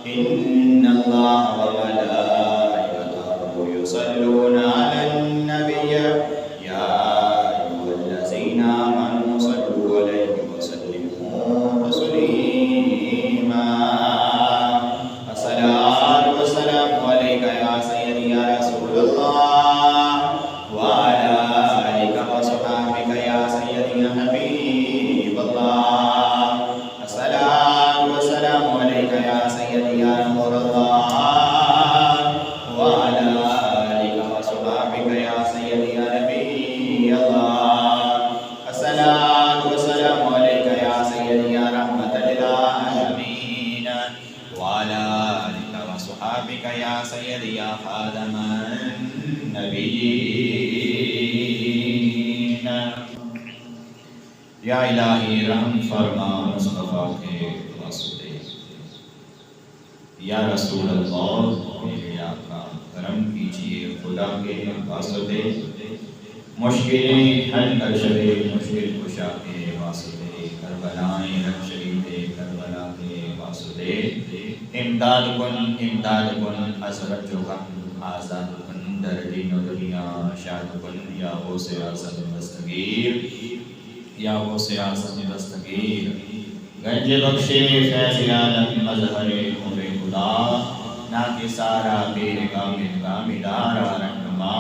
إن الله وملائكته يصلون على النبي يا أيها الذين آمنوا صلوا عليه وسلموا تسليما الصلاة والسلام عليك يا سيدي يا رسول الله وعلى آلك وصحبك يا سيدي يا حبيب الله الصلاة والسلام عليك يا سيدي يا نور الله وعلى آلك وصحبك يا سيدي يا نبي الله الصلاة والسلام عليك يا سيدي يا رحمة للعالمين وعلى آلك وصحبك يا سيدي يا خادم النبيين یا الہی رحم فرما مصطفیٰ کے واسطے، یا رسول اللہ میرے آقا کرم کیجئے خدا کے واسطے، مشکلیں حل کر شدے مشکل کشا کے واسطے، کربلائیں رکھ شہید کربلا کے واسطے، امداد کن حضرت جو غم آزاد کن در دین و دنیا شاد کن یا غوث اعظم دستگیر یا غوث اعظم دستگیر گنج بخشے فیض عالم مظہر نور خدا نا کے سارا پیر گامدارا رہنما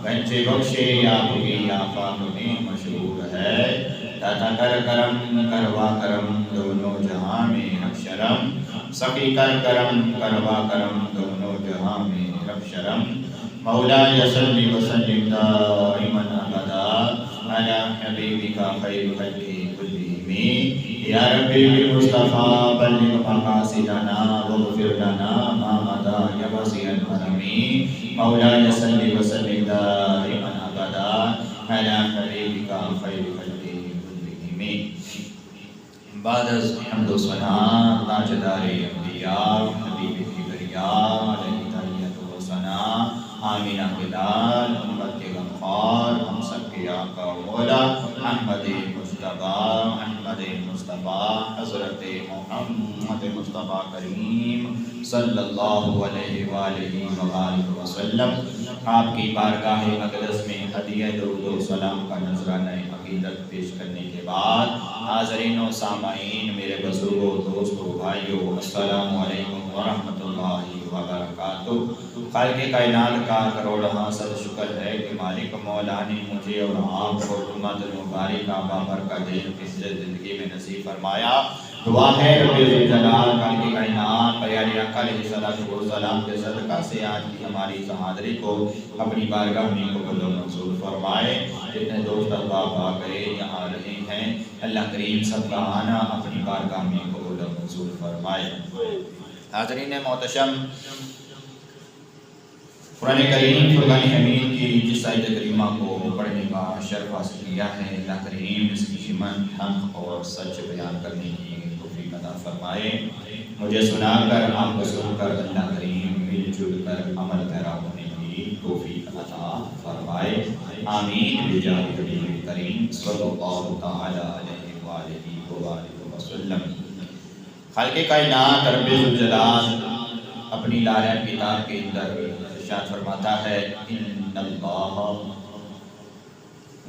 گنج بخشے آپ کی آفاق میں مشہور ہے داتا کر کرم کروا کرم دونوں جہاں میں رب شرم سخی کر کرم کروا کرم دونوں جہاں میں رب شرم مولا صلی وسلم دائما ابدا علی حبیبک خیر خلق کلہم یا ربی بالمصطفیٰ بلغ مقاصدنا واغفر لنا ما مضى یا وسیع الکرم مولا صلی وسلم دائما ابدا علی حبیبک خیر خلق کلہم. بعد از حمد و ثنا تاجدار انبیاء حبیب کبریاء علیہ تحیت و ثنا آمینہ کے لال امت کے غمخوار ہم سب کے آقا و مولا احمد مصطفیٰ حضرت محمد مصطفیٰ کریم صلی اللہ علیہ وآلہ وآلہ وسلم آپ کی بارگاہ اقدس میں ہدیہ درود و سلام کا نذرانہ عقیدت پیش کرنے کے بعد حاضرین و سامعین میرے بزرگوں دوستوں بھائیوں السلام علیکم ورحمۃ اللہ وبرکاتہ. خالق کائنات کا کروڑہاں صد شکر ہے کہ مالک مولا نے مجھے اور آپ کو جمعۃ المبارک بابرکت زندگی میں نصیب فرمایا. دعا ہے رب الجلال خالق کائنات پیارے آقا علیہ الصلوۃ والسلام کے صدقہ سے آج کی ہماری اس حاضری کو اپنی بارگاہ میں قبول و منظور فرمائے. جتنے دوست احباب آ گئے یا آ رہے ہیں اللہ کریم سب کا آنا اپنی بارگاہ میں قبول و منظور فرمائے. حاضرین محتشم، قرآن کریم فرقان حمید کی جس آیت کریمہ کو پڑھنے کا شرف حاصل کیا ہے اللہ کریم اس کی شمن حق اور سچ بیان کرنے کی توفیق عطا فرمائے. مجھے سنا کر آپ کو سن کر اللہ کریم مل جل کر عمل پیرا ہونے کی توفیق عطا فرمائے. آمین بجاہ نبی کریم صلی اللہ تعالی علیہ وآلہ وسلم. خالق کائنات رب ذوالجلال اپنی لارہ کتاب کے اندر ارشاد فرماتا ہے ان اللہ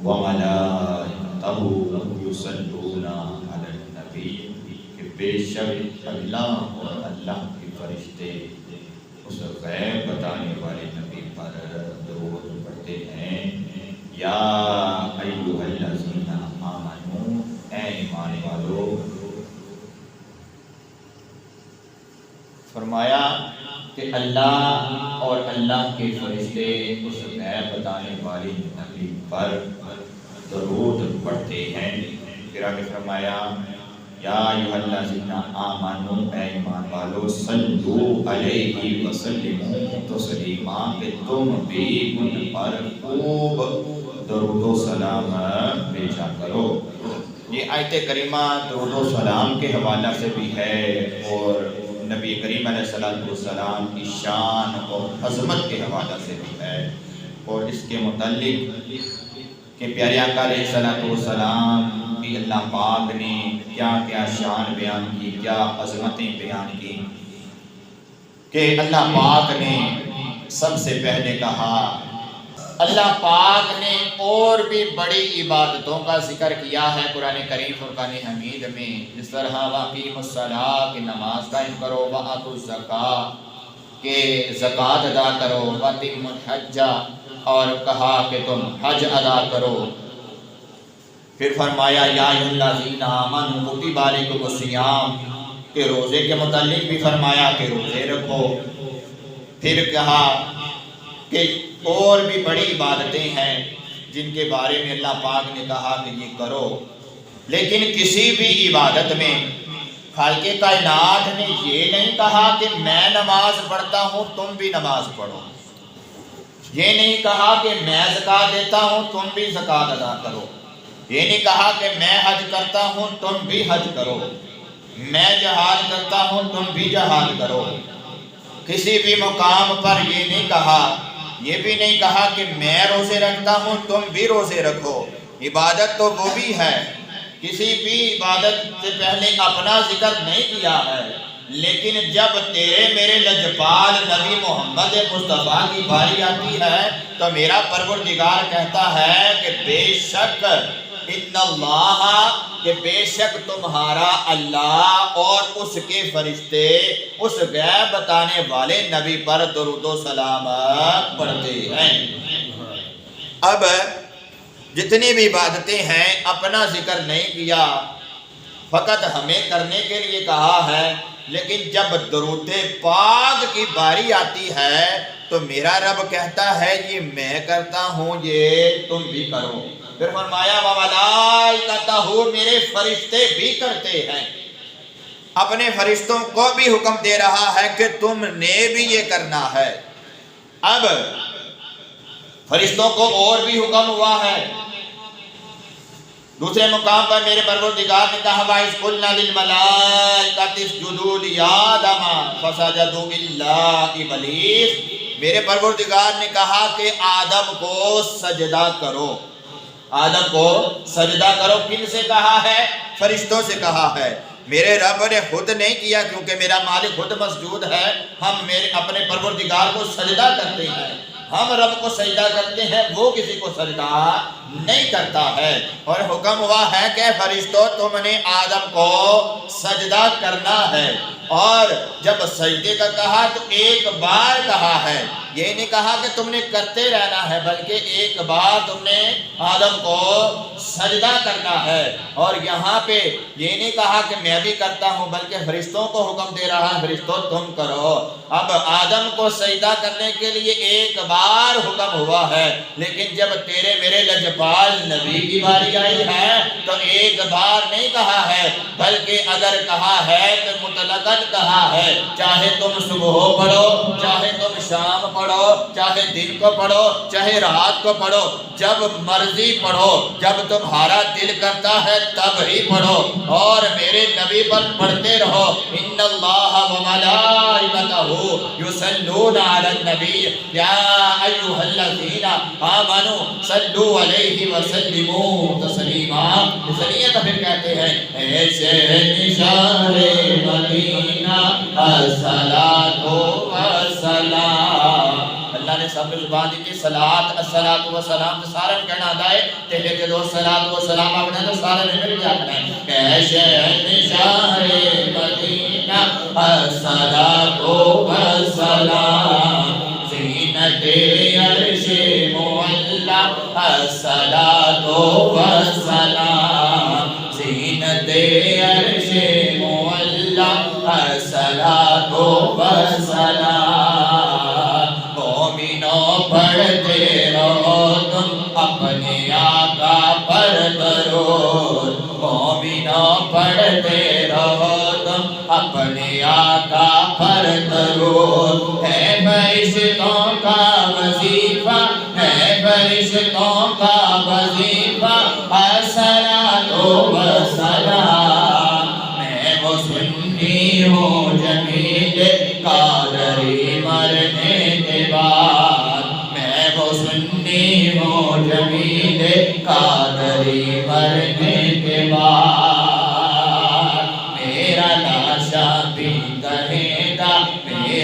وملائکتہ یصلون علی النبی، کہ بے شک اللہ اور اللہ کے فرشتے اس غیب بتانے والے نبی پر درود پڑھتے ہیں. یا ایھا الذین آمنوا، اے ایمان والو. فرمایا کہ اللہ اور اللہ کے فرشتے اس غیب بتانے والی نبی پر درود پڑھتے ہیں. پھر آگے فرمایا یا ایھا الذین آمنوا، اے ایمان والو، صلو علیہ وسلموا تسلیما، کہ تم بھی ان پر خوب درود و سلام بھیجا کرو. یہ آیت کریمہ درود و سلام کے حوالہ سے بھی ہے اور نبی کریم علیہ السلام کی شان اور عظمت کے حوالہ سے بھی ہے، اور اس کے متعلق کہ پیارے آقا علیہ السلام کی اللہ پاک نے کیا کیا شان بیان کی، کیا عظمتیں بیان کی. کہ اللہ پاک نے سب سے پہلے کہا، اللہ پاک نے اور بھی بڑی عبادتوں کا ذکر کیا ہے قرآن کریم فرقان حمید میں، جس طرح وَأَقِیمُوا الصَّلَاةَ کہ نماز قائم کرو، وَآتُوا الزَّکَاةَ کہ زکوٰۃ ادا کرو، وَأَتِمُّوا الْحَجَّ اور کہا کہ تم حج ادا کرو، پھر فرمایا یا ایھا الذین آمنوا کتب علیکم الصیام کہ روزے کے متعلق بھی فرمایا کہ روزے رکھو، پھر کہا کہ اور بھی بڑی عبادتیں ہیں جن کے بارے میں اللہ پاک نے کہا کہ یہ کرو، لیکن کسی بھی عبادت میں خالق کائنات نے یہ نہیں کہا کہ میں نماز پڑھتا ہوں تم بھی نماز پڑھو، یہ نہیں کہا کہ میں زکوٰۃ دیتا ہوں تم بھی زکوٰۃ ادا کرو، یہ نہیں کہا کہ میں حج کرتا ہوں تم بھی حج کرو، میں جہاد کرتا ہوں تم بھی جہاد کرو، کسی بھی مقام پر یہ نہیں کہا، یہ بھی نہیں کہا کہ میں روزے رکھتا ہوں تم بھی روزے رکھو۔ عبادت تو وہ بھی ہے، کسی بھی عبادت سے پہلے اپنا ذکر نہیں کیا ہے، لیکن جب تیرے میرے لجپال نبی محمد مصطفیٰ کی باری آتی ہے تو میرا پروردگار کہتا ہے کہ بے شک ان اللہ کہ بے شک تمہارا اللہ اور اس کے فرشتے اس غیب بتانے والے نبی پر درود و سلام پڑھتے ہیں۔ اب جتنی بھی عبادتیں ہیں اپنا ذکر نہیں کیا، فقط ہمیں کرنے کے لیے کہا ہے، لیکن جب درود پاک کی باری آتی ہے تو میرا رب کہتا ہے یہ میں کرتا ہوں یہ تم بھی کرو۔ پھر فرمایا وَمَلَائِکَتَهُ میرے فرشتے بھی کرتے ہیں، اپنے فرشتوں کو بھی حکم دے رہا ہے کہ تم نے بھی یہ کرنا ہے۔ اب فرشتوں کو اور بھی حکم ہوا ہے، دوسرے مقام پر میرے پروردگار نے کہا وَإِذْ قُلْنَا لِلْمَلَائِكَةِ اسْجُدُوا لِآدَمَ فَسَجَدُوا إِلَّا إِبْلِيسَ میرے پروردگار نے کہا کہ آدم کو سجدہ کرو، آدم کو سجدہ کرو۔ کن سے کہا ہے؟ فرشتوں سے کہا ہے۔ میرے رب نے خود نہیں کیا کیونکہ میرا مالک خود مسجود ہے، ہم اپنے پروردگار کو سجدہ کرتے ہیں، ہم رب کو سجدہ کرتے ہیں، وہ کسی کو سجدہ نہیں کرتا ہے۔ اور حکم ہوا ہے کہ فرشتوں تم نے آدم کو سجدہ کرنا ہے، اور جب سجدے کا کہا تو ایک بار کہا ہے، یہ نہیں کہا کہ تم نے کرتے رہنا ہے، بلکہ ایک بار تم نے آدم کو سجدہ کرنا ہے۔ اور یہاں پہ یہ نہیں کہا کہ میں بھی کرتا ہوں، بلکہ فرشتوں کو حکم دے رہا ہے فرشتوں تم کرو۔ اب آدم کو سجدہ کرنے کے لیے ایک بار حکم ہوا ہے، لیکن جب تیرے میرے لجپال نبی کی باری آئی ہے تو ایک بار نہیں کہا ہے، بلکہ اگر کہا ہے تو مطلقاً کہا ہے، چاہے تم صبح پڑھو، چاہے تم شام پڑھو، چاہے دن کو پڑھو، چاہے رات کو پڑھو، جب مرضی پڑھو، جب تمہارا دل کرتا ہے تب ہی پڑھو، اور میرے نبی پر پڑھتے رہو۔ ان اللہ وملائکتہ یصلون علی النبی یا ایھا الذین آمنوا صلوا علیہ وسلموا تسلیما۔ اس لیے تو پھر کہتے ہیں اے شہنشاہ مدینہ الصلاۃ والسلام۔ اللہ نے سب زبان دی کہ صلاۃ الصلاۃ والسلام سارن کہنا دائے تے لے دو صلاۃ والسلام اپنے تو سارے نے مل جانا ہے۔ اے شہنشاہ مدینہ الصلاۃ والسلام زینت عرش معلا الصلاۃ والسلام زینت عرش معلا الصلاۃ والسلام۔ مومنوں پڑھتے رہو تم اپنے آقا پر درود، مومنوں پڑھتے رہو تم اپنے آقا پر درود۔ ہے فرشتوں کا وظیفہ، ہے فرشتوں کا وظیفہ الصلاۃ والسلام۔ میں وہ سنی ہوں جمیل قادری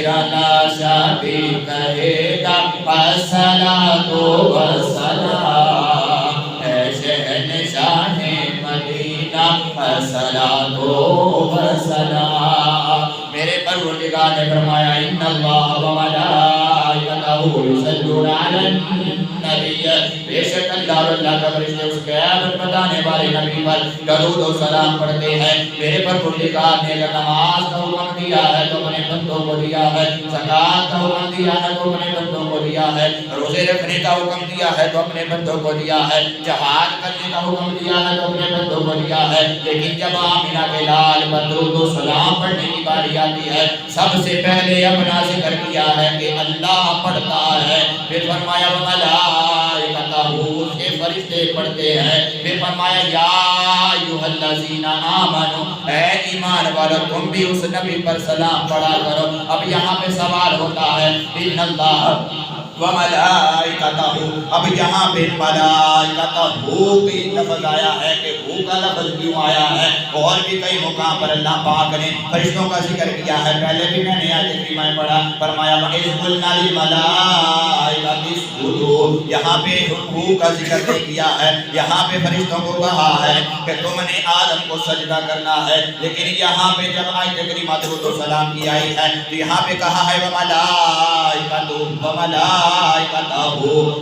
میرا لاشا بھی کہے گا الصلاۃ والسلام، اے شہنشاہ مدینہ الصلاۃ والسلام۔ میرے پروردگار نے فرمایا ان اللہ و ملائکتہ یصلون علی النبی، بے شک اللہ اور اللہ کا فرشتے اس قیامت بتانے والے نبی پر درود و سلام پڑھتے ہیں۔ میرے پروردگار نے اگر نماز کا حکم دیا ہے تو اپنے بندوں کو دیا ہے، زکوٰۃ کا حکم دیا ہے تو اپنے بندوں کو دیا ہے، روزے رکھنے کا حکم دیا ہے تو اپنے بندوں کو دیا ہے، جہاد کرنے کا حکم دیا ہے تو اپنے بندوں کو دیا ہے۔ لیکن جب آمنہ کے لال پر درود و سلام پڑھنے کی باری آتی ہے، سب سے پہلے اپنا ذکر کیا ہے کہ اللہ پڑھتا ہے، پھر فرمایا وملائکتہ، سے فرشتے پڑھتے ہیں، پھر فرمایا یا ایھا الذین آمنوا، اے ایمان والو تم بھی اس نبی پر سلام پڑھا کرو۔ اب یہاں پہ سوال ہوتا ہے ان اللہ وملائکتہ، اب یہاں پہ ملائکتہ کی لفظ آیا ہے کہ ہو کا لفظ کیوں آیا ہے؟ اور بھی کئی مقام پر اللہ پاک نے فرشتوں کا ذکر کیا ہے، پہلے بھی میں نے آیت کریمہ میں پڑھا، فرمایا وَإِذْ قُلْنَا لِلْمَلَائِكَةِ اسْجُدُوا، یہاں پہ ہو کا ذکر نہیں کیا ہے، یہاں پہ فرشتوں کو کہا ہے کہ تم نے آدم کو سجدہ کرنا ہے، لیکن یہاں پہ جب آیت کریمہ درود و سلام کی آئی ہے تو یہاں پہ کہا ہے وملائکتہ،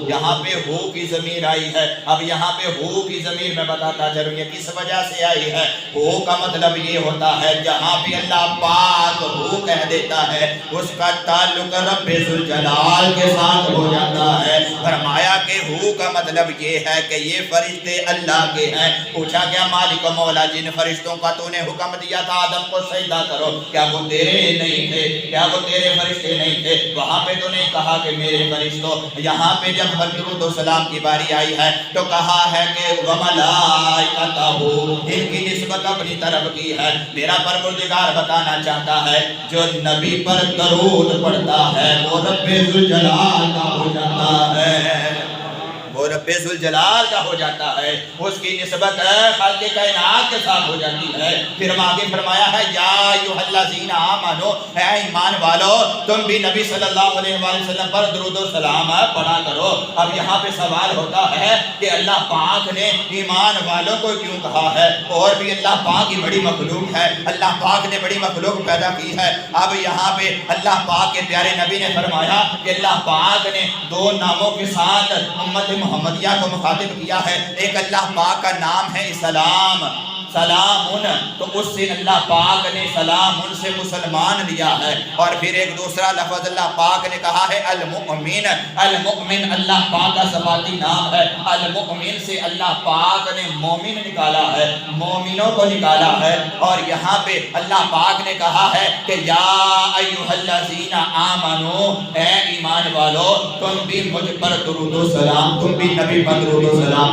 یہاں پہ ہو کی ضمیر آئی ہے۔ اب یہاں پہ ہو کی ضمیر میں بتاتا چلوں یہ کس وجہ سے آئی ہے۔ ہو کا مطلب یہ ہوتا ہے جہاں بھی اللہ پاک ہو کہہ دیتا ہے اس کا تعلق رب ذوالجلال کے ساتھ ہو جاتا ہے۔ فرمایا کہ ہو کا مطلب یہ ہے کہ یہ فرشتے اللہ کے ہیں۔ پوچھا کیا مالک و مولا جن فرشتوں کا تو نے حکم دیا تھا آدم کو سجدہ کرو، کیا وہ تیرے نہیں تھے؟ کیا وہ تیرے فرشتے نہیں تھے؟ وہاں پہ تو نہیں کہا کہ میرے فرشتوں، یہاں پہ جب درود و سلام کی باری آئی ہے تو کہا ہے کہ وملائکتہ، ان کی نسبت اپنی طرف کی ہے۔ میرا پروردگار بتانا چاہتا ہے جو نبی پر درود پڑھتا ہے وہ رب ذوالجلال کا ہو جاتا ہے، وہ رب ذوالجلال کا ہو جاتا ہے، اس کی نسبت خالق کائنات کے ساتھ ہو جاتی ہے۔ پھر آگے فرمایا ہے یا ایھا الذین آمنوا، اے ایمان والو تم بھی نبی صلی اللہ علیہ وسلم پر درود و سلام پڑھا کرو۔ اب یہاں پہ سوال ہوتا ہے کہ اللہ پاک نے ایمان والوں کو کیوں کہا ہے؟ اور بھی اللہ پاک کی بڑی مخلوق ہے، اللہ پاک نے بڑی مخلوق پیدا کی ہے۔ اب یہاں پہ اللہ پاک کے پیارے نبی نے فرمایا کہ اللہ پاک نے دو ناموں کے ساتھ امت محمدیہ کو مخاطب کیا ہے، ایک اللہ پاک کا نام ہے اسلام، سلامن، تو اس سے اللہ پاک نے سلامن سے مسلمان لیا ہے، اور پھر ایک دوسرا لفظ اللہ پاک نے کہا ہے المؤمن، المؤمن اللہ پاک کا صفاتی نام ہے، المؤمن سے اللہ پاک نے مومن نکالا ہے، مومنوں کو نکالا ہے۔ اور یہاں پہ اللہ پاک نے کہا ہے کہ یا ایھا الذین آمنوا، اے ایمان والو تم بھی مجھ پر درود و سلام، تم بھی نبی پر درود و سلام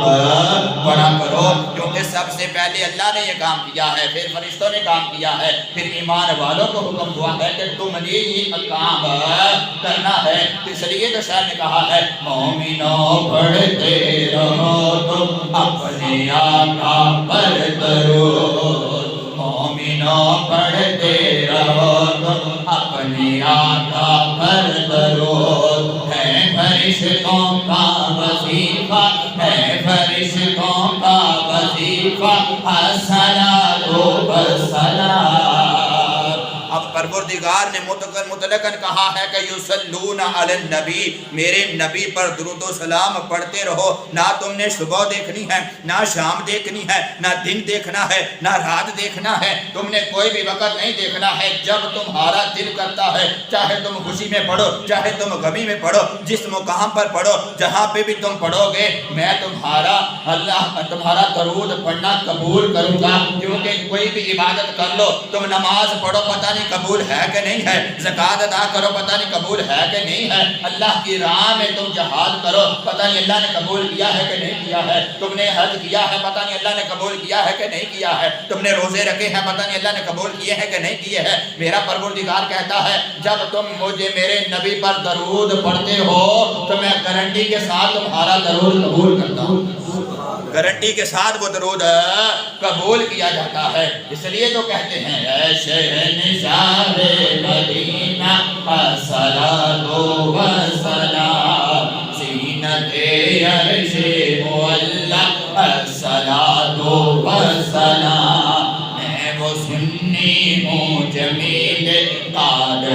پڑھا کرو، کیونکہ سب سے پہلے اللہ نے یہ کام کیا ہے، پھر فرشتوں نے کام کیا ہے، پھر ایمان والوں کو حکم ہوا ہے کہ تم نے یہ کام کرنا ہے۔ اس لیے تو شاعر نے کہا ہے مومنوں پڑھتے رہو تم اپنے آقا پر درود، مومنوں پڑھتے رہو تم اپنے آقا پر درود، ہے فرشتوں کا وظیفہ، ہے فرشتوں کا وظیفہ الصلاۃ والسلام۔ اب پروردگار نے مطلقاً کہا ہے کہ یصلون علی النبی، میرے نبی پر درود و سلام پڑھتے رہو۔ نہ تم نے صبح دیکھنی ہے، نہ شام دیکھنی ہے، نہ دن دیکھنا ہے، نہ رات دیکھنا ہے، تم نے کوئی بھی وقت نہیں دیکھنا ہے، جب تمہارا دل کرتا ہے، چاہے تم خوشی میں پڑھو، چاہے تم غمی میں پڑھو، جس مقام پر پڑھو، جہاں پہ بھی تم پڑھو گے میں تمہارا درود پڑھنا قبول کروں گا۔ کیونکہ کوئی بھی عبادت کر لو، تم نماز پڑھو پتہ نہیں قبول ہے کہ نہیں ہے، زکوٰۃ ادا کرو پتہ نہیں قبول ہے کہ نہیں ہے، اللہ کی راہ میں تم جہاد کرو پتہ نہیں اللہ نے قبول کیا ہے کہ نہیں کیا ہے، تم نے حج کیا ہے پتہ نہیں اللہ نے قبول کیا ہے کہ نہیں کیا ہے، تم نے روزے رکھے ہیں پتہ نہیں اللہ نے قبول کیے ہیں کہ نہیں کیے ہیں۔ میرا پروردگار کہتا ہے جب تم مجھے میرے نبی پر درود پڑھتے ہو تو میں گارنٹی کے ساتھ تمہارا درود قبول کرتا ہوں، گارنٹی کے ساتھ وہ درود قبول کیا جاتا ہے۔ اس لیے تو کہتے ہیں اے شہنشاہ مدینہ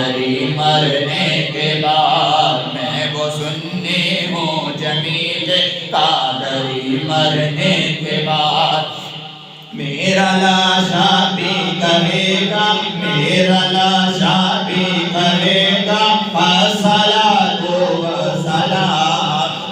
قادری مرنے کے بعد، میں وہ سنی ہوں جمیل قادری مرنے کے بعد، میرا لاشا بھی کہے گا، میرا لاشا بھی کہے گا الصلاۃ والسلام۔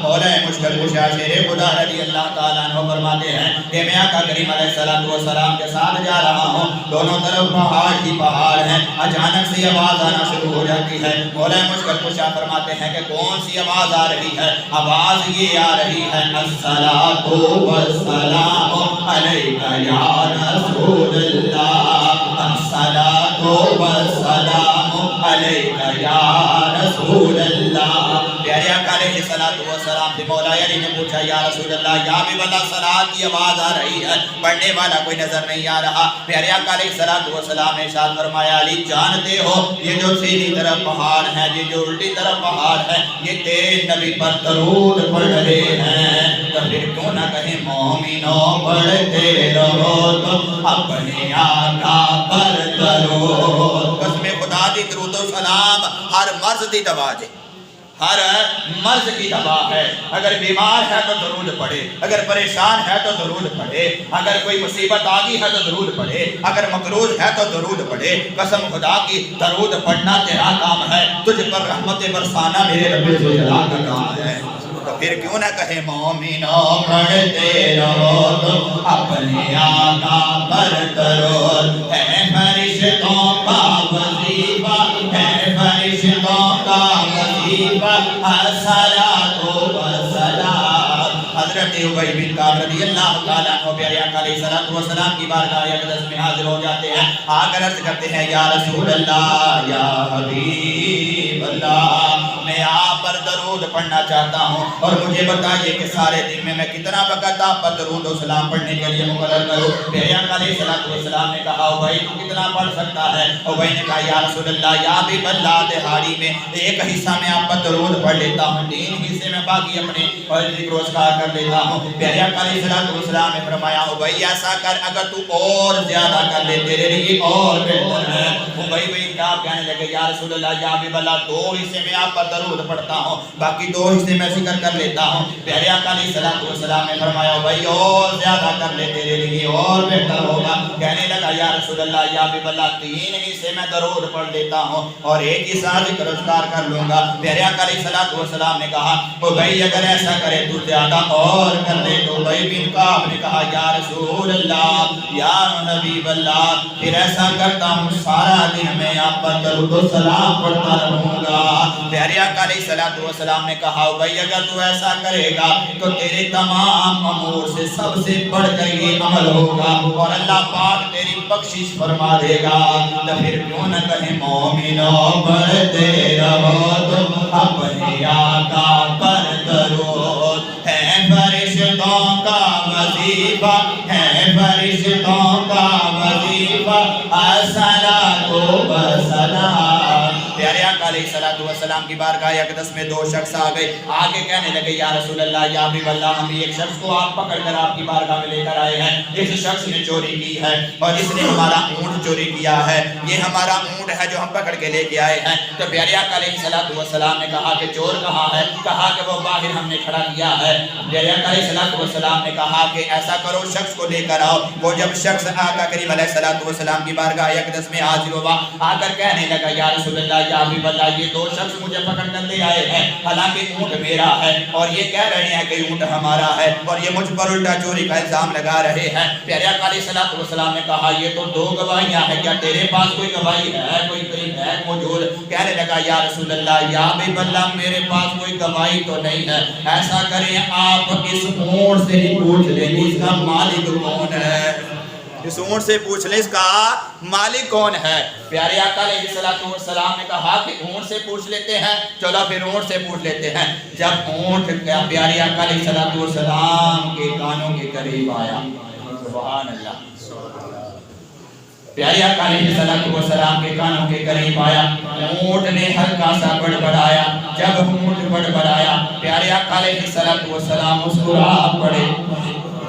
مولا مشکل کشا شیر خدا رضی اللہ تعالیٰ عنہ فرماتے ہیں کہ میں آقا کریم علیہ السلام کے ساتھ جا رہا ہوں، دونوں طرف پہاڑ ہی پہاڑ ہیں، اچانک سے آواز آنا شروع ہو جاتی ہے۔ مولا مشکل کشا فرماتے ہیں کہ کون سی آواز آ رہی ہے؟ آواز یہ آ رہی ہے الصلاۃ والسلام علیک یا رسول اللہ، الصلاۃ والسلام علیک یا رسول اللہ۔ پیارے آقا علیہ السلام سے مولا علی نے پوچھا یا رسول اللہ، یا حبیب اللہ صلاۃ کی آواز آ رہی ہے، پڑھنے والا کوئی نظر نہیں آ رہا۔ پیارے آقا علیہ السلام نے ارشاد فرمایا علی جانتے ہو یہ جو سیدھی طرف پہاڑ ہے، یہ جو الٹی طرف پہاڑ ہے، یہ تیرے نبی پر درود پڑھ رہے ہیں، تو پھر کیوں نہ کہیں مومنوں پڑھتے رہو تو اپنے آقا پر درود۔ قسم خدا دی درود و سلام ہر مرض دی دوا ہے، ہر مرض کی دوا ہے۔ اگر بیمار ہے تو درود پڑھے، اگر پریشان ہے تو درود پڑھے، اگر کوئی مصیبت آگی ہے تو درود پڑھے، اگر مقروض ہے تو درود پڑھے۔ قسم خدا کی درود پڑھنا تیرا کام ہے، تجھ پر رحمت برسانا میرے رب ذوالجلال کا کام ہے۔ تو پھر کیوں نہ کہے مومنوں پڑھتے رہو تو اپنے آقا پر درود، ہے فرشتوں کا وظیفہ، ہے فرشتوں کا وظیفہ الصلاۃ والسلام۔ حضرت ابی بن کعب رضی اللہ تعالیٰ عنہ پیارے آقا علیہ السلام کی بارگاہ اقدس میں حاضر ہو جاتے ہیں، آ کر عرض کرتے ہیں یا رسول اللہ، یا حبیب اللہ، میں آپ پر درود پڑھنا چاہتا ہوں، اور مجھے بتائیے کہ سارے دن میں کتنا وقت آپ پر درود و سلام پڑھنے کے لیے مقرر کروں؟ پیارے آقا علیہ السلام نے کہا ابی تو کتنا پڑھ سکتا ہے؟ ابی نے کہا یا رسول اللہ، یا حبیب اللہ، دہاڑی میں ایک حصہ میں آپ پر درود پڑھ لیتا ہوں، 3 حصے میں باقی اپنے ذکر و اذکار کر لیتا ہوں۔ پیارے آقا علیہ السلام نے فرمایا ابی ایسا کر، اگر تو اور زیادہ کر لے تیرے لیے اور بہتر ہے۔ ابی بن کعب کہنے لگے یا رسول اللہ، یا حبیب اللہ، 2 حصے میں آپ پر درود پڑھتا ہوں، باقی 2 حصے میں ذکر کر لیتا ہوں۔ پیارے آقا علیہ السلام نے فرمایا بھائی اور زیادہ کر لے تیرے لیے اور بہتر ہوگا۔ کہنے لگا یا رسول اللہ، یا حبیب اللہ، 3 حصے میں درود پڑھ لیتا ہوں اور 1 حصہ ذکر اذکار کر لوں گا۔ پیارے آقا علیہ السلام نے کہا بھائی اگر ایسا کرے تو زیادہ اور کر دے، تو ابی بن کعب نے کہا یا رسول اللہ، یا حبیب اللہ، پھر ایسا کرتا ہوں سارا دن میں آپ پر درود و سلام پڑھتا رہوں گا۔ پیارے آقا علیہ السلام نے کہا بھائی اگر تو ایسا کرے گا تو تیرے تمام امور سے سب سے بڑھ کر یہ عمل ہوگا اور اللہ پاک تیری بخشش فرما دے گا۔ تو پھر کیوں نہ کہیں مومنوں پڑھتے رہو تو اپنے آقا پر درود، ہے فرشتوں کا وظیفہ، ہے فرشتوں کا وظیفہ الصلاۃ والسلام۔ پیارے آقا علیہ السلام کی بارگاہ اقدس میں 2 شخص آ گئے، آگے کہنے لگے یا رسول اللہ، یا حبیب اللہ، ہم ایک شخص کو آپ پکڑ کر آپ کی بارگاہ میں لے کر آئے ہیں، اس شخص نے چوری کی ہے اور اس نے ہمارا اونٹ چوری کیا ہے، یہ ہمارا اونٹ ہے جو ہم پکڑ کے لے کے آئے ہیں۔ تو پیارے آقا علیہ السلام نے کہا کہ چور کہاں ہے؟ کہا کہ وہ باہر ہم نے کھڑا کیا ہے۔ پیارے آقا علیہ السلام نے کہا کہ ایسا کرو شخص کو لے کر آؤ۔ وہ جب شخص آقا کریم علیہ السلام کی بارگاہ اقدس میں حاضر ہوا، آ کر کہنے لگا یا رسول اللہ، یا حبیب اللہ، یہ 2 شخص مجھے پکڑ کر لے آئے ہیں، حالانکہ اونٹ میرا ہے اور یہ کہہ رہے ہیں کہ اونٹ ہمارا ہے اور یہ مجھ پر الٹا چوری کا الزام لگا رہے ہیں۔ پیارے آقا علیہ السلام نے کہا یہ تو 2 گواہیاں ہیں، کیا تیرے پاس کوئی گواہی ہے؟ کوئی ہے موجود؟ کہنے لگا یا رسول اللہ، یا حبیب اللہ، میرے پاس کوئی گواہی تو نہیں ہے، ایسا کریں آپ اس اونٹ سے ہی پوچھ لیں اس کا مالک کون ہے، اس اونٹ سے پوچھ لیں اس کا مالک کون ہے۔ پیارے آقا علیہ السلام نے کہا کہ اونٹ سے پوچھ لیتے ہیں، چلو پھر اونٹ سے پوچھ لیتے ہیں۔ جب اونٹ پیارے آقا علیہ السلام کے کانوں کے قریب آیا، سبحان اللہ، پیارے آقا علیہ السلام کے کانوں کے قریب آیا، اونٹ نے ہلکا سا بڑبڑایا۔ جب اونٹ بڑبڑایا پیارے آقا علیہ السلام مسکرا پڑے،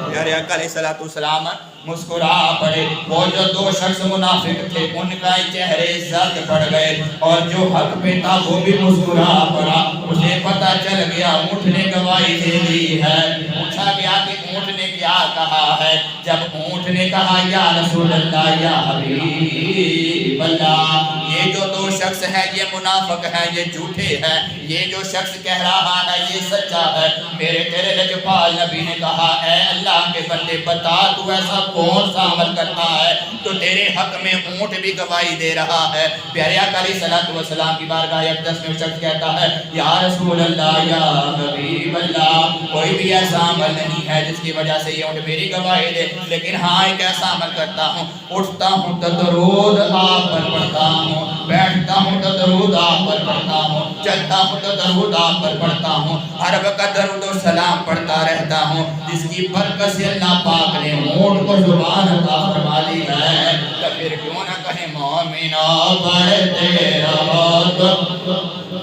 پیارے آقا علیہ السلام مسکرا پڑے۔ وہ جو دو شخص منافق تھے ان کا چہرے زرد پڑ گئے اور جو حق پہ تھا وہ بھی مسکرا پڑا۔ اسے پتہ چل گیا اونٹ نے گواہی دے دی ہے۔ پوچھا گیا کہ اونٹ نے کیا کہا ہے؟ جب اونٹ نے کہا یا رسول اللہ یا حبیب اللہ، یہ جو دو شخص ہیں یہ منافق ہیں، یہ جھوٹے ہیں، یہ جو شخص کہہ رہا ہے یہ سچا ہے۔ میرے تیرے لجپال نبی نے کہا اے اللہ کے بندے بتا تو ایسا کون سا عمل کرتا ہے تو تیرے حق میں اونٹ بھی گواہی دے رہا ہے۔ پیارے آقا علیہ الصلوۃ والسلام کی بارگاہ اقدس میں شخص کہتا ہے یا رسول اللہ یا حبیب اللہ، کوئی بھی ایسا عمل نہیں ہے جس کی وجہ سے یہ اونٹ میری گواہی دے، لیکن ہاں ایک ایسا عمل کرتا ہوں، اٹھتا ہوں تو درود آپ پر پڑھتا ہوں، بیٹھتا ہوں تو درود آپ پر پڑھتا ہوں، چلتا ہوں تو درود آپ پر پڑھتا ہوں، ہر وقت درود و سلام پڑھتا رہتا ہوں، جس کی برکت سے اللہ پاک نے اونٹ کو زبان عطا فرما دی ہے۔ تو پھر کیوں نہ کہیں مومنوں پڑھتے رہو تو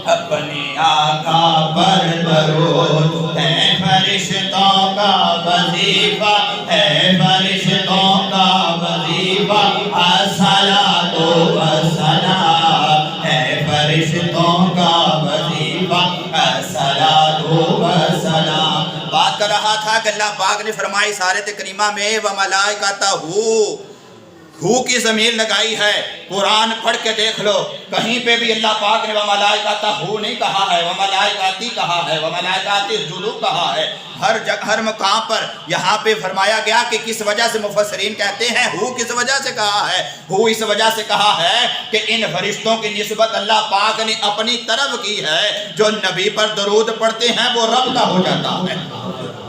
اپنی آقا پر درود، ہے فرشتوں کا وظیفہ، ہے فرشتوں کا وظیفہ، الصلاۃ والسلام، ہے فرشتوں کا وظیفہ، الصلاۃ والسلام۔ بات کر رہا تھا کہ اللہ پاک نے فرمائی سارت کریمہ میں وملائکتہ ہو کی ضمیر لگائی ہے۔ قرآن پڑھ کے دیکھ لو، کہیں پہ بھی اللہ پاک نے وملائکتہ ہو نہیں کہا ہے، وملائکاتی کہا ہے، وملائکاتی اسجدوا کہا ہے۔ ہر جگہ ہر مقام پر یہاں پہ فرمایا گیا کہ کس وجہ سے مفسرین کہتے ہیں ہو کس وجہ سے کہا ہے، ہو اس وجہ سے کہا ہے کہ ان فرشتوں کی نسبت اللہ پاک نے اپنی طرف کی ہے۔ جو نبی پر درود پڑھتے ہیں وہ رب کا ہو جاتا ہے،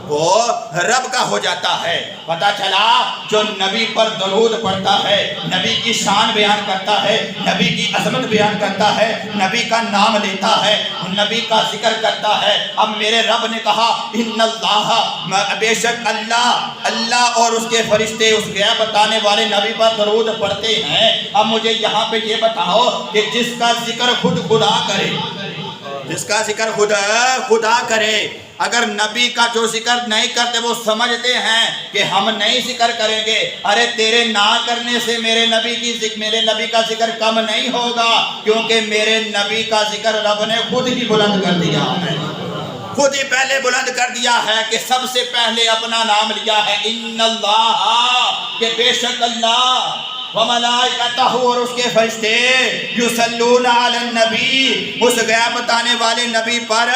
وہ رب کا ہو جاتا ہے۔ پتہ چلا جو نبی پر درود پڑھتا ہے، نبی کی شان بیان کرتا ہے، نبی کی عظمت بیان کرتا ہے، نبی کا نام لیتا ہے، نبی کا ذکر کرتا ہے۔ اب میرے رب نے کہا ان اللہ، بے شک اللہ اور اس کے فرشتے اس غیب بتانے والے نبی پر درود پڑھتے ہیں۔ اب مجھے یہاں پہ یہ بتاؤ کہ جس کا ذکر خود خدا کرے، جس کا ذکر خدا کرے، اگر نبی کا جو ذکر نہیں کرتے وہ سمجھتے ہیں کہ ہم نہیں ذکر کریں گے، ارے تیرے نہ کرنے سے میرے نبی کا ذکر کم نہیں ہوگا، کیونکہ میرے نبی کا ذکر رب نے خود ہی بلند کر دیا ہے، خود ہی پہلے بلند کر دیا ہے کہ سب سے پہلے اپنا نام لیا ہے ان اللہ، کہ بے شک اللہ وملائکتہ اور اس کے فرشتے یصلون علی النبی، اس غیب بتانے والے نبی پر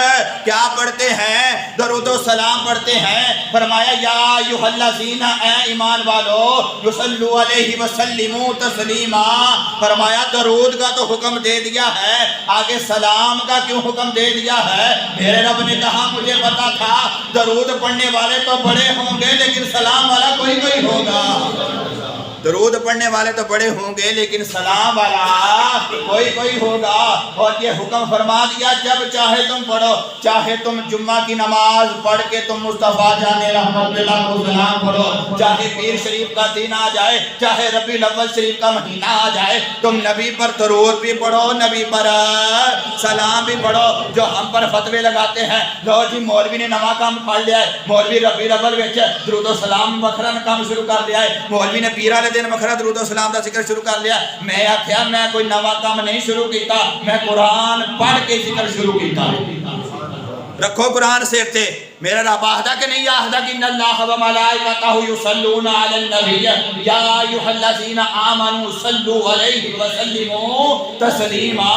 کیا پڑھتے ہیں؟ درود و سلام پڑھتے ہیں۔ فرمایا یا ایھا الذین، اے ایمان والو، یصلوا علیہ وسلموا تسلیما، فرمایا درود کا تو حکم دے دیا ہے، آگے سلام کا کیوں حکم دے دیا ہے؟ میرے رب نے کہا مجھے پتا تھا درود پڑھنے والے تو بڑے ہوں گے لیکن سلام والا کوئی ہوگا، درود پڑھنے والے تو بڑے ہوں گے لیکن سلام والا کوئی ہوگا۔ اور یہ حکم فرما دیا جب چاہے تم پڑھو، چاہے تم جمعہ کی نماز پڑھ کے تم مصطفیٰ جان رحمت اللہ کو سلام پڑھو، چاہے پیر شریف کا دن آ جائے، چاہے ربیع الاول شریف کا مہینہ آ جائے، تم نبی پر درود بھی پڑھو، نبی پر سلام بھی پڑھو۔ جو ہم پر فتوے لگاتے ہیں لو جی مولوی نے نواں کام پڑھ لیا ہے، مولوی ربیع الاول وچ درود و سلام وکھرا کام شروع کر لیا ہے، مولوی نے پیر والے دن وکھرا درود و سلام دا ذکر شروع کر لیا۔ میں آکھیا میں کوئی نواں کام نہیں شروع کیتا، میں قرآن پڑھ کے ذکر شروع کیتا۔ رکھو قرآن سے تے میرا رب آہدہ کہ نہیں آہدہ کہ ان اللہ و ملائکتہ یصلون علی النبی یا ایھا الذین آمنوا صلوا علیہ وسلموا تسلیما،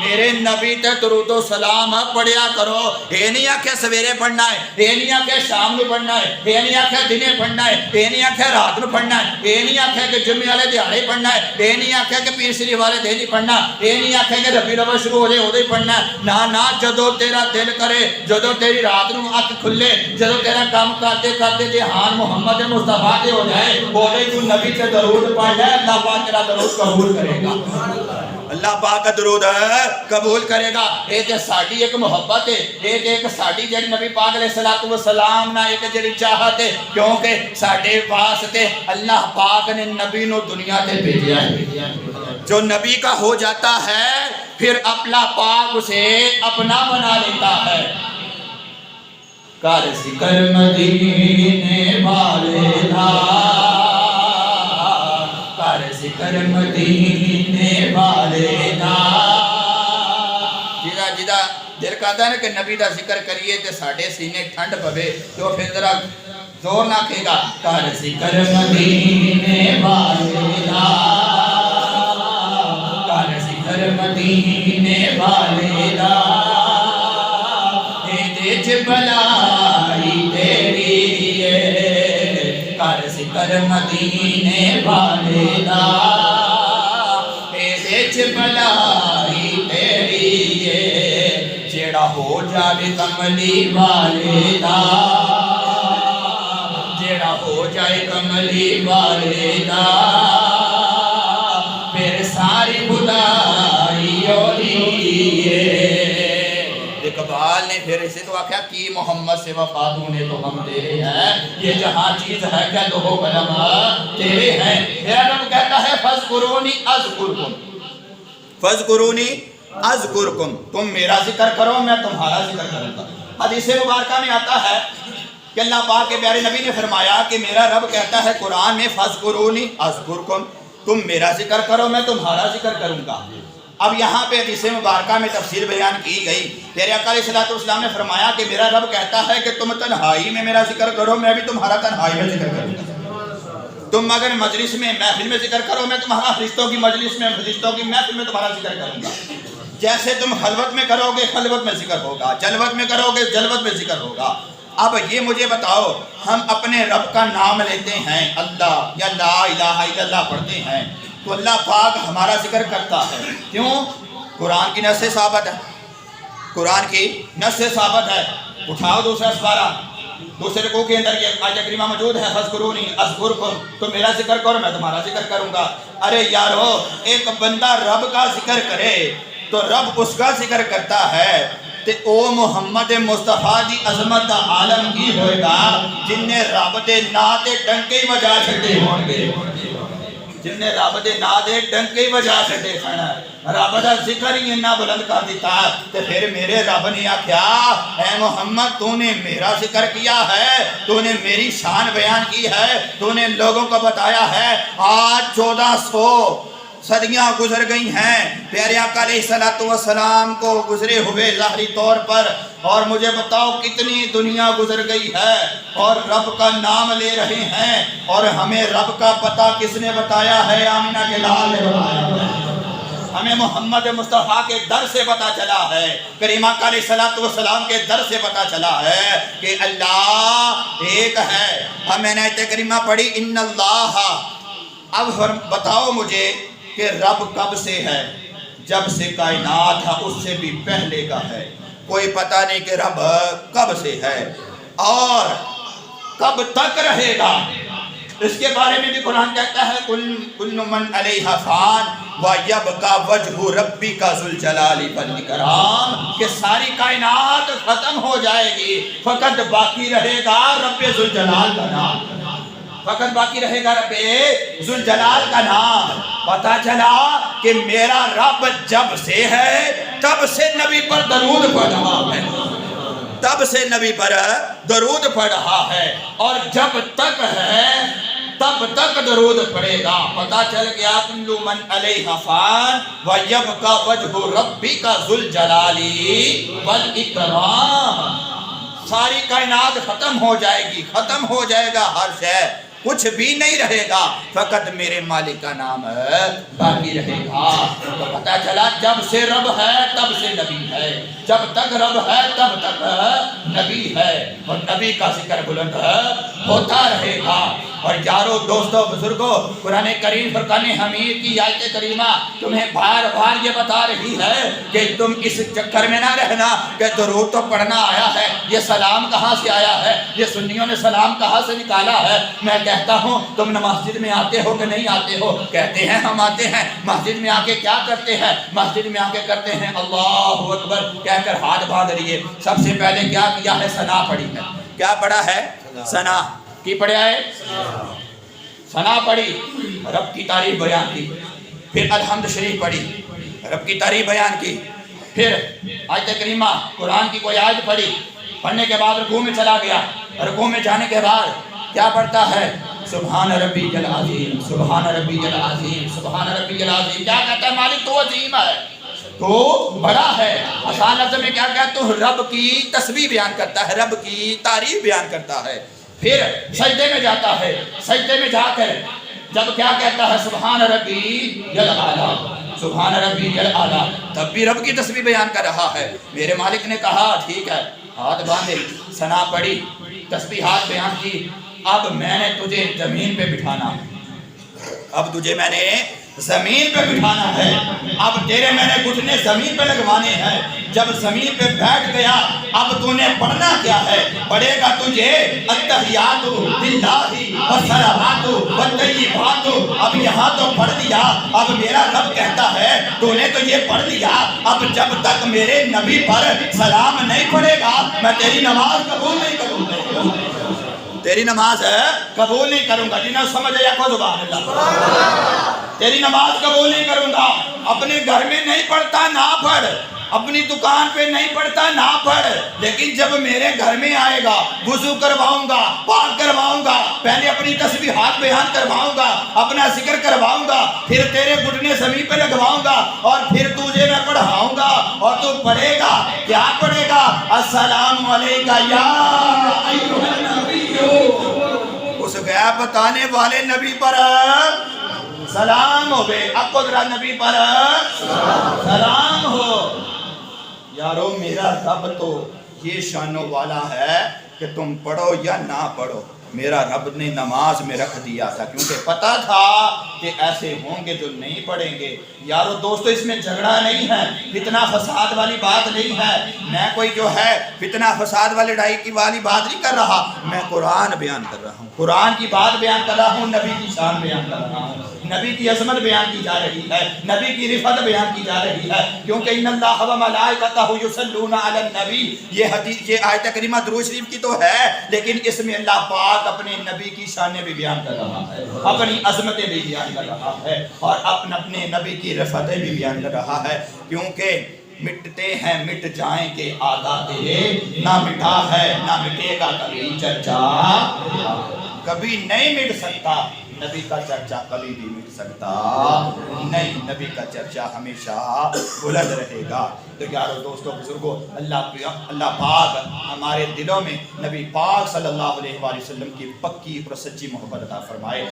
میرے نبی تے درود و سلام پڑھیا کرو۔ یہ نہیں آکھیا سویرے پڑھنا ہے، یہ نہیں آکھیا شام نو پڑھنا ہے، یہ نہیں آکھیا دنے پڑھنا ہے، یہ نہیں آکھیا رات نو پڑھنا ہے، یہ نہیں آکھیا کہ جمعے والے دیہاڑے پڑھنا ہے، یہ نہیں آکھیا کہ پیر شریف والے دن ہی پڑھنا، یہ نہیں آکھیا کہ ربیع الاول شروع ہو جائے ادو ہی پڑھنا ہے۔ نہ جدو تیرا دل کرے، جدو تیری رات نو اکھ کھلے، جدو تیرا کام کرتے کرتے جہان محمد مصطفیٰ دے ہو جائے، بولے تو نبی سے درود پڑھ جائے، اللہ پاک تیرا درود قبول کرے گا، اللہ پاک کا درود قبول کرے گا۔ ایک ساڑی ایک محبت ہے، ایک ساڑی جڑی نبی پاک علیہ الصلوۃ والسلام نا ایک جڑی چاہت ہے، کیونکہ ساڑے واسطے اللہ پاک نے نبی نو دنیا تے بھیجا ہے۔ جو نبی کا ہو جاتا ہے پھر اللہ پاک اسے اپنا بنا لیتا ہے۔ کر ذکر مدینے والے دا ذکر مدینے والے دا جدا دل کہتا ہے کہ نبی دا ذکر کریے تے ساڑھے سینے ٹھنڈ پوے تو پھر ذرا زور نہ کہے گا کر ذکر مدینے والے دا کر ذکر مدینے والے دا اے دے بلائی تیری ہے کر ذکر مدینے والے دا اے دے بلائی تیری ہے جیڑا ہو جاوے کملی والے دا جیڑا ہو جائے کملی والے دا پھر ساری خدائی ہوئی ہے اقبال نے پھر اسے تو آکھا کی محمد سے وفا دونے تو ہم تیرے ہیں یہ جہاں چیز ہے کہ دو قلم تیرے ہیں میرا رب کہتا ہے فَاذْكُرُونِي أَذْكُرْكُمْ فَاذْكُرُونِي أَذْكُرْكُمْ تم میرا ذکر کرو میں تمہارا ذکر کروں گا حدیث مبارکہ میں آتا ہے کہ اللہ پاک کے پیارے نبی نے فرمایا کہ میرا رب کہتا ہے قرآن میں فَاذْكُرُونِي أَذْكُرْكُمْ تم میرا ذکر کرو میں تمہارا ذکر کروں گا اب یہاں پہ حدیث مبارکہ میں تفسیر بیان کی گئی پیارے آقا علیہ السلام نے فرمایا کہ میرا رب کہتا ہے کہ تم تنہائی میں میرا ذکر کرو میں بھی تمہارا تنہائی میں ذکر کروں گا تم اگر مجلس میں محفل میں ذکر کرو میں تمہارا فرشتوں کی مجلس میں فرشتوں کی محفل میں تمہارا ذکر کروں گا جیسے تم خلوت میں کرو گے خلوت میں ذکر ہوگا جلوت میں کرو گے جلوت میں ذکر ہوگا اب یہ مجھے بتاؤ ہم اپنے رب کا نام لیتے ہیں اللہ یا لا الہ الا اللہ پڑھتے ہیں تو اللہ پاک ہمارا ذکر کرتا ہے کیوں قرآن کی نص سے ثابت ہے قرآن کی نص سے ثابت ہے اٹھاؤ دوسرا سپارہ دوسرے رکوع کے اندر یہ آیت کریمہ موجود ہے فَاذْكُرُونِي أَذْكُرْكُمْ تو میرا ذکر کرو میں تمہارا ذکر کروں گا ارے یارو ایک بندہ رب کا ذکر کرے تو رب اس کا ذکر کرتا ہے تے او محمد مصطفیٰ دی عظمت دا عالم کی ہوئے گا جن نے رب دے نا دے ڈنکے ہی وجہ چھڑے ہون گے جن نے رب دے نا دے ڈنکے ہی وجہ چھڑے کھانا رب دا ذکر ہی انہا بلند کر دیتا تے پھر میرے رب نے آکھیا اے محمد تو نے میرا ذکر کیا ہے تو نے میری شان بیان کی ہے تو نے لوگوں کو بتایا ہے آج 1400 صدیاں گزر گئی ہیں پیارے آقا علیہ السلام کو گزرے ہوئے ظاہری طور پر اور مجھے بتاؤ کتنی دنیا گزر گئی ہے اور رب کا نام لے رہے ہیں اور ہمیں رب کا پتہ کس نے بتایا ہے آمینہ کے لال نے بتایا ہے ہمیں محمد مصطفیٰ کے در سے پتا چلا ہے کریم آقا علیہ السلام کے در سے پتا چلا ہے کہ اللہ ایک ہے ہمیں نے آیت کریمہ پڑھی ان اللہ اب بتاؤ مجھے کہ رب کب سے ہے جب سے کائنات ہے اس سے بھی پہلے کا ہے کوئی پتہ نہیں کہ رب کب سے ہے اور کب تک رہے گا اس کے بارے میں بھی قرآن کہتا ہے کل من علیہا فان وَيَبْقَى وَجْهُ رَبِّكَ ذُو الْجَلَالِ وَالْإِكْرَامِ کہ ساری کائنات ختم ہو جائے گی فقط باقی رہے گا رب ذو الجلال کا نام فقط باقی رہے گا رب ذو الجلال کا نام پتا چلا کہ میرا رب جب سے ہے تب سے نبی پر درود پڑھ رہا ہے تب سے نبی پر درود پڑھ رہا ہے اور جب تک ہے تب تک درود پڑے گا پتا چل گیا کل من علیہا فان وَيَبْقَى وَجْهُ رَبِّكَ ذُو الْجَلَالِ وَالْإِكْرَامِ ساری کائنات ختم ہو جائے گی ختم ہو جائے گا ہر شے کچھ بھی نہیں رہے گا فقط میرے مالک کا نام باقی رہے گا تو پتا چلا جب سے رب ہے تب سے نبی ہے جب تک رب ہے تب تک نبی ہے اور نبی کا ذکر بلند ہوتا رہے گا اور یارو دوستو بزرگو قرآن کریم فرقان حمید کی آیت کریمہ تمہیں بار بار یہ بتا رہی ہے کہ تم اس چکر میں نہ رہنا کہ درود تو پڑھنا آیا ہے یہ سلام کہاں سے آیا ہے یہ سنیوں نے سلام کہاں سے نکالا ہے میں کہتا ہوں تم نہ مسجد میں آتے ہو کہ نہیں آتے ہو کہتے ہیں ہم آتے ہیں مسجد میں آ کے کیا کرتے ہیں مسجد میں آ کے کرتے ہیں اللہ اکبر کہہ کر ہاتھ باندھ لیے سب سے پہلے کیا کیا ہے ثنا پڑھی ہے کیا پڑھا ہے ثنا کی پڑھا ہے ثنا پڑھی رب کی تعریف بیان کی پھر الحمد شریف پڑھی رب کی تعریف بیان کی پھر آیت کریمہ قرآن کی کوئی آیت پڑھی پڑھنے کے بعد رکوع میں چلا گیا رکوع میں جانے کے بعد کیا پڑھتا ہے سبحان ربی العظیم، سبحان ربی العظیم، سبحان ربی العظیم. کیا کہتا ہے مالک؟ تو عظیم ہے، تو بڑا ہے. آسان لفظ میں کیا کہتا ہے؟ تو رب کی تسبیح بیان کرتا ہے، رب کی تعریف بیان کرتا ہے. پھر سجدے میں جاتا ہے، سجدے میں جا کر جب کیا کہتا ہے؟ سبحان ربی الاعلیٰ، سبحان ربی الاعلیٰ، تب بھی رب کی تسبیح بیان کر رہا ہے. میرے مالک نے کہا ٹھیک ہے، ہاتھ باندھے، ثنا پڑھی، تسبیحات بیان کی. اب میں نے تجھے زمین پہ بٹھانا، اب تجھے میں نے زمین پہ بٹھانا ہے. اب تیرے میں نے گھٹنے زمین پہ لگوانے ہیں. جب زمین پہ بیٹھ گیا اب تو نے پڑھنا کیا ہے؟ پڑھے گا تجھے التحیات للہ والصلوات والطیبات. اب یہاں تو پڑھ لیا، اب میرا رب کہتا ہے تو نے تو یہ پڑھ لیا، اب جب تک میرے نبی پر سلام نہیں پڑھے گا میں تیری نماز قبول نہیں کروں گا، تیری نماز قبول نہیں کروں گا. جنہیں سمجھ آیا کو سبحان اللہ. تیری نماز قبول نہیں کروں گا. اپنے گھر میں نہیں پڑھتا نہ پڑھ، اپنی دکان پہ نہیں پڑھتا نہ پڑھ، لیکن جب میرے گھر میں آئے گا وضو کرواؤں گا، پاک کرواؤں گا، پہلے اپنی تسبیحات بیان کرواؤں گا، اپنا ذکر کرواؤں گا، پھر تیرے گھٹنے زمین پہ لگواؤں گا اور پھر تجھے میں پڑھاؤں گا اور تو پڑھے گا. کیا پڑھے گا؟ السلام علیکہ یا ایھا النبی. اس غیب بتانے والے نبی پر سلام ہو بے. اب کو ذرا نبی پر سلام ہو. یارو میرا رب تو یہ شانوں والا ہے کہ تم پڑھو یا نہ پڑھو. میرا رب نے نماز میں رکھ دیا تھا کیونکہ پتا تھا کہ ایسے ہوں گے جو نہیں پڑھیں گے. یارو دوستو اس میں جھگڑا نہیں ہے، فتنہ فساد والی بات نہیں ہے. میں کوئی جو ہے فتنہ فساد والی لڑائی کی والی بات نہیں کر رہا، میں قرآن بیان کر رہا ہوں، قرآن کی بات بیان کر رہا ہوں، نبی کی شان بیان کر رہا ہوں، نبی کی عظمت بیان کی جا رہی ہے، نبی کی رفعت بیان کی جا رہی ہے. کیونکہ ان اللہ و ملائکتہ یصلون علی النبی، یہ حدیث، یہ آیت کریمہ درود شریف کی تو ہے، لیکن اس میں اللہ پاک اپنے نبی کی شانیں بھی بیان کر رہا ہے، اپنی عظمتیں بھی بیان کر رہا ہے اور اپنے نبی کی رفعتیں بھی بیان کر رہا ہے. کیونکہ مٹتے ہیں مٹ جائیں گے آقا تیرے، نہ مٹا ہے نہ مٹے گا کبھی چرچا، کبھی نہیں مٹ سکتا نبی کا چرچا، کبھی بھی مٹ سکتا نہیں، نبی کا چرچا ہمیشہ بلند رہے گا. تو یارو دوستو بزرگو، اللہ پاک ہمارے دلوں میں نبی پاک صلی اللہ علیہ وآلہ وسلم کی پکی اور سچی محبت عطا فرمائے.